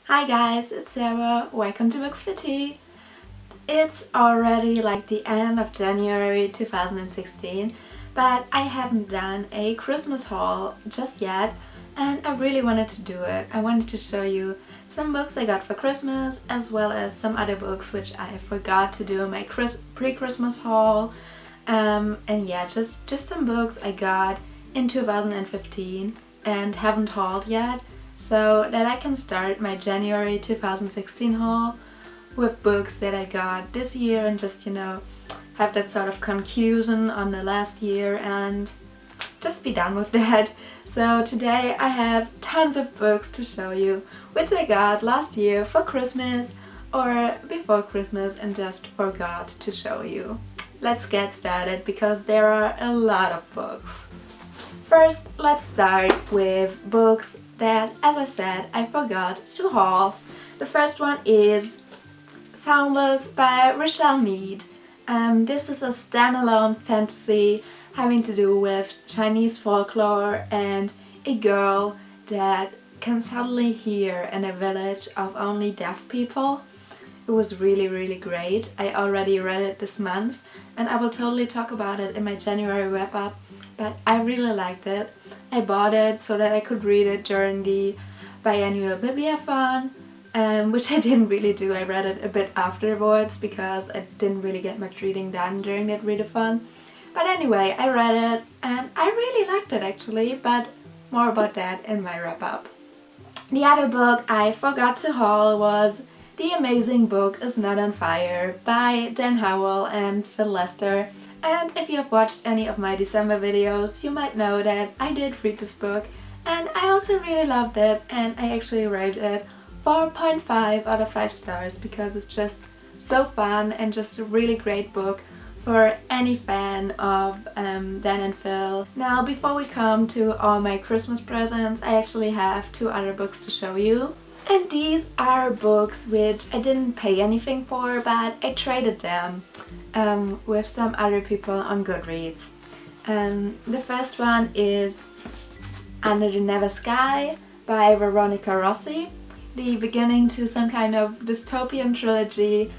Hi guys, it's Sarah. Welcome to Books for Tea. It's already like the end of January 2016, but I haven't done a Christmas haul just yet, and I really wanted to do it. I wanted to show you some books I got for Christmas, as well as some other books which I forgot to do in my pre-Christmas haul. And yeah, just some books I got in 2015 and haven't hauled yet, so that I can start my January 2016 haul with books that I got this year and just, have that sort of conclusion on the last year and just be done with that. So today I have tons of books to show you, which I got last year for Christmas or before Christmas and just forgot to show you. Let's get started because there are a lot of books. First, let's start with books that, as I said, I forgot to haul. The first one is Soundless by Rochelle Mead. This is a standalone fantasy having to do with Chinese folklore and a girl that can suddenly hear in a village of only deaf people. It was really great. I already read it this month and I will totally talk about it in my January wrap-up, but I really liked it. I bought it so that I could read it during the biannual Bibliathon, which I didn't really do. I read it a bit afterwards because I didn't really get much reading done during that readathon. But anyway, I read it and I really liked it actually, but more about that in my wrap-up. The other book I forgot to haul was The Amazing Book Is Not on Fire by Dan Howell and Phil Lester. And if you have watched any of my December videos, you might know that I did read this book and I also really loved it, and I actually rated it 4.5 out of 5 stars because it's just so fun and just a really great book for any fan of Dan and Phil. Now, before we come to all my Christmas presents, I actually have two other books to show you. And these are books which I didn't pay anything for, but I traded them with some other people on Goodreads. The first one is Under the Never Sky by Veronica Rossi, the beginning to some kind of dystopian trilogy.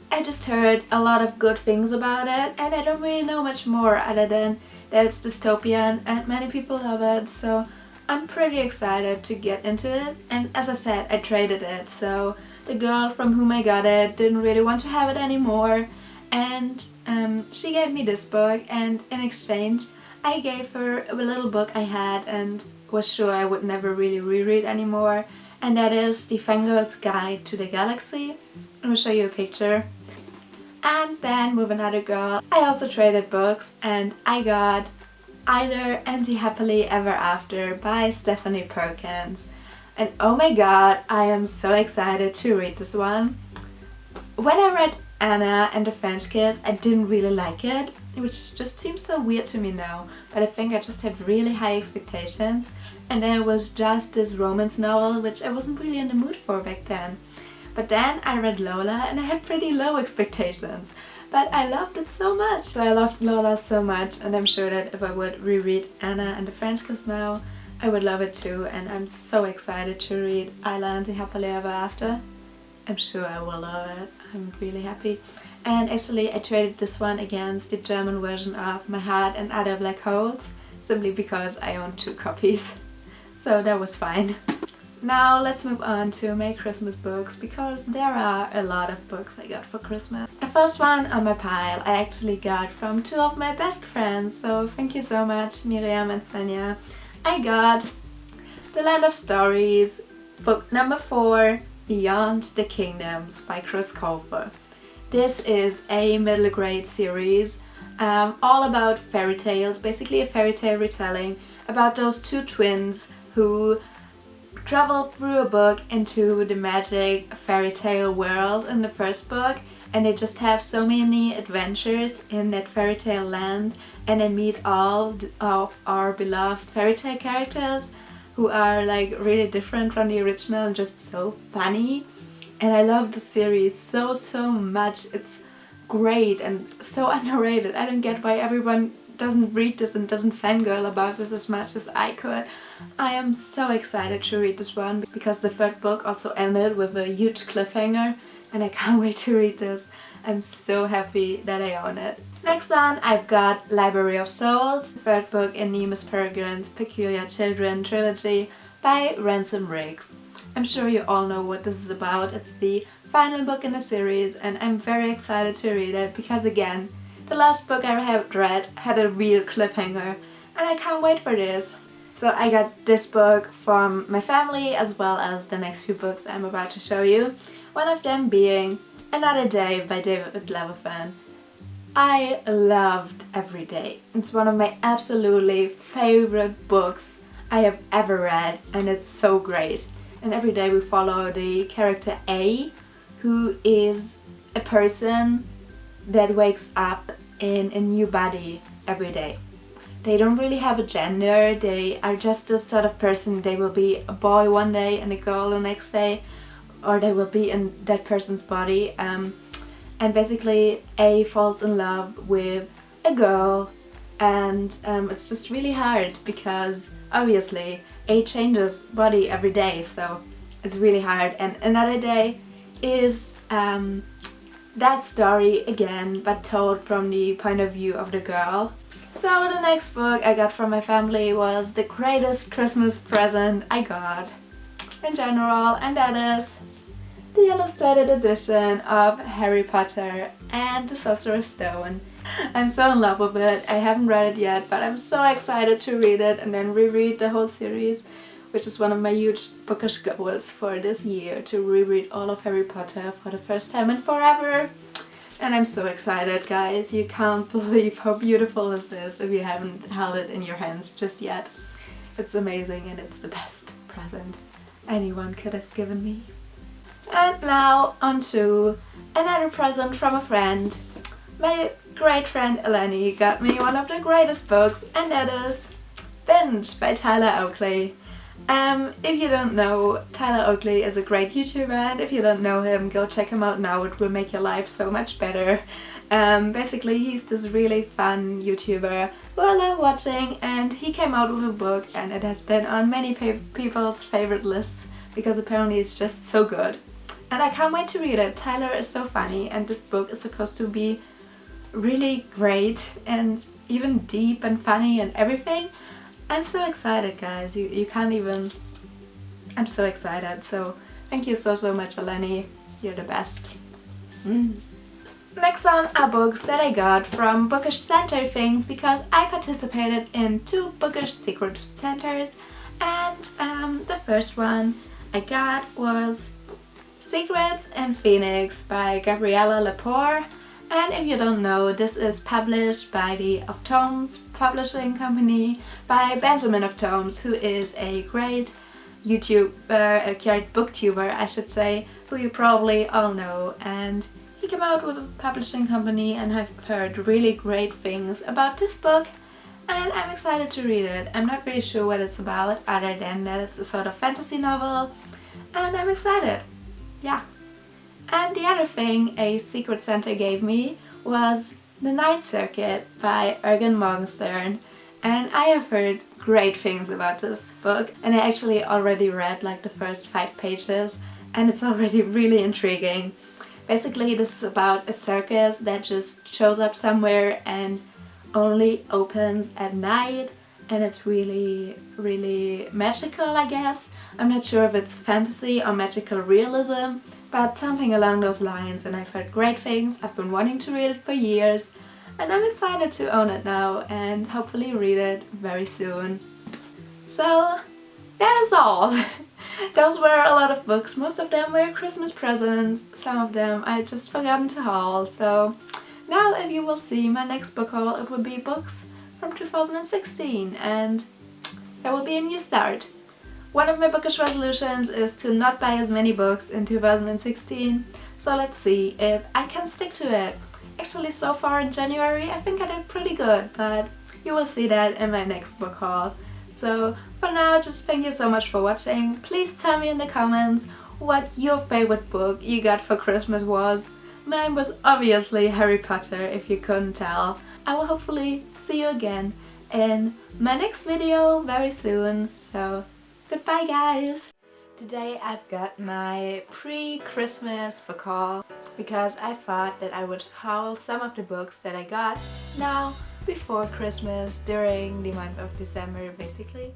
I just heard a lot of good things about it and I don't really know much more other than that it's dystopian and many people love it, so I'm pretty excited to get into it. And as I said, I traded it, so the girl from whom I got it didn't really want to have it anymore, and she gave me this book, and in exchange I gave her a little book I had and was sure I would never really reread anymore, and that is The Fangirl's Guide to the Galaxy. I will show you a picture. And then with another girl I also traded books and I got Either and the Happily Ever After by Stephanie Perkins. And oh my god, I am so excited to read this one. When I read Anna and the French Kiss, I didn't really like it, which just seems so weird to me now, but I think I just had really high expectations, and then it was just this romance novel which I wasn't really in the mood for back then. But then I read Lola and I had pretty low expectations. But I loved it so much. So I loved Lola so much, and I'm sure that if I would reread Anna and the French Kiss now, I would love it too, and I'm so excited to read Isla and the Happily Ever After. I'm sure I will love it. I'm really happy. And actually I traded this one against the German version of My Heart and Other Black Holes, simply because I own 2 copies. So that was fine. Now let's move on to my Christmas books, because there are a lot of books I got for Christmas. The first one on my pile I actually got from 2 of my best friends, so thank you so much, Miriam and Svenja. I got The Land of Stories, book number 4, Beyond the Kingdoms by Chris Colfer. This is a middle grade series all about fairy tales, basically a fairy tale retelling about those 2 twins who travel through a book into the magic fairy tale world in the first book, and they just have so many adventures in that fairy tale land, and they meet all of our beloved fairy tale characters who are like really different from the original and just so funny. And I love the series so much. It's great and so underrated. I don't get why everyone doesn't read this and doesn't fangirl about this as much as I could. I am so excited to read this one because the third book also ended with a huge cliffhanger and I can't wait to read this. I'm so happy that I own it. Next on, I've got Library of Souls, the third book in Nemus Peregrine's Peculiar Children trilogy by Ransom Riggs. I'm sure you all know what this is about. It's the final book in the series and I'm very excited to read it because again, the last book I have read had a real cliffhanger and I can't wait for this. So I got this book from my family as well as the next few books I'm about to show you. One of them being Another Day by David Levithan. I loved Every Day. It's one of my absolutely favorite books I have ever read and it's so great. And every day we follow the character A, who is a person that wakes up in a new body every day. They don't really have a gender, they are just this sort of person. They will be a boy one day and a girl the next day, or they will be in that person's body. And basically A falls in love with a girl and it's just really hard because obviously A changes body every day, so it's really hard. And Another Day is that story again, but told from the point of view of the girl. So the next book I got from my family was the greatest Christmas present I got in general, and that is the illustrated edition of Harry Potter and the Sorcerer's Stone. I'm so in love with it. I haven't read it yet, but I'm so excited to read it and then reread the whole series, which is one of my huge bookish goals for this year, to reread all of Harry Potter for the first time in forever. And I'm so excited, guys. You can't believe how beautiful is this if you haven't held it in your hands just yet. It's amazing and it's the best present anyone could have given me. And now on to another present from a friend. My great friend Eleni got me one of the greatest books, and that is Binge by Tyler Oakley. If you don't know, Tyler Oakley is a great YouTuber, and if you don't know him, go check him out now. It will make your life so much better. Basically, he's this really fun YouTuber who I love watching, and he came out with a book and it has been on many people's favorite lists because apparently it's just so good. And I can't wait to read it. Tyler is so funny and this book is supposed to be really great and even deep and funny and everything. I'm so excited, guys. You can't even... I'm so excited. So thank you so much, Eleni. You're the best. Next on are books that I got from Bookish Center things because I participated in 2 Bookish Secret Centers, and the first one I got was Secrets in Phoenix by Gabriella Lepore. And if you don't know, this is published by the Of Tomes publishing company by Benjamin Of Tomes, who is a great YouTuber, a great booktuber I should say, who you probably all know. And he came out with a publishing company and I've heard really great things about this book and I'm excited to read it. I'm not really sure what it's about other than that it's a sort of fantasy novel and I'm excited. Yeah. And the other thing a Secret Center gave me was The Night Circuit by Ergen Morgenstern, and I have heard great things about this book and I actually already read like the first 5 pages and it's already really intriguing. Basically this is about a circus that just shows up somewhere and only opens at night, and it's really magical, I guess. I'm not sure if it's fantasy or magical realism, but something along those lines, and I've heard great things. I've been wanting to read it for years and I'm excited to own it now and hopefully read it very soon. So that is all. Those were a lot of books. Most of them were Christmas presents, some of them I just forgotten to haul. So now if you will see my next book haul, it will be books from 2016 and there will be a new start. One of my bookish resolutions is to not buy as many books in 2016, so let's see if I can stick to it. Actually, so far in January I think I did pretty good, but you will see that in my next book haul. So for now, just thank you so much for watching. Please tell me in the comments what your favorite book you got for Christmas was. Mine was obviously Harry Potter, if you couldn't tell. I will hopefully see you again in my next video very soon, so goodbye guys! Today I've got my pre-Christmas book haul because I thought that I would haul some of the books that I got now before Christmas, during the month of December basically.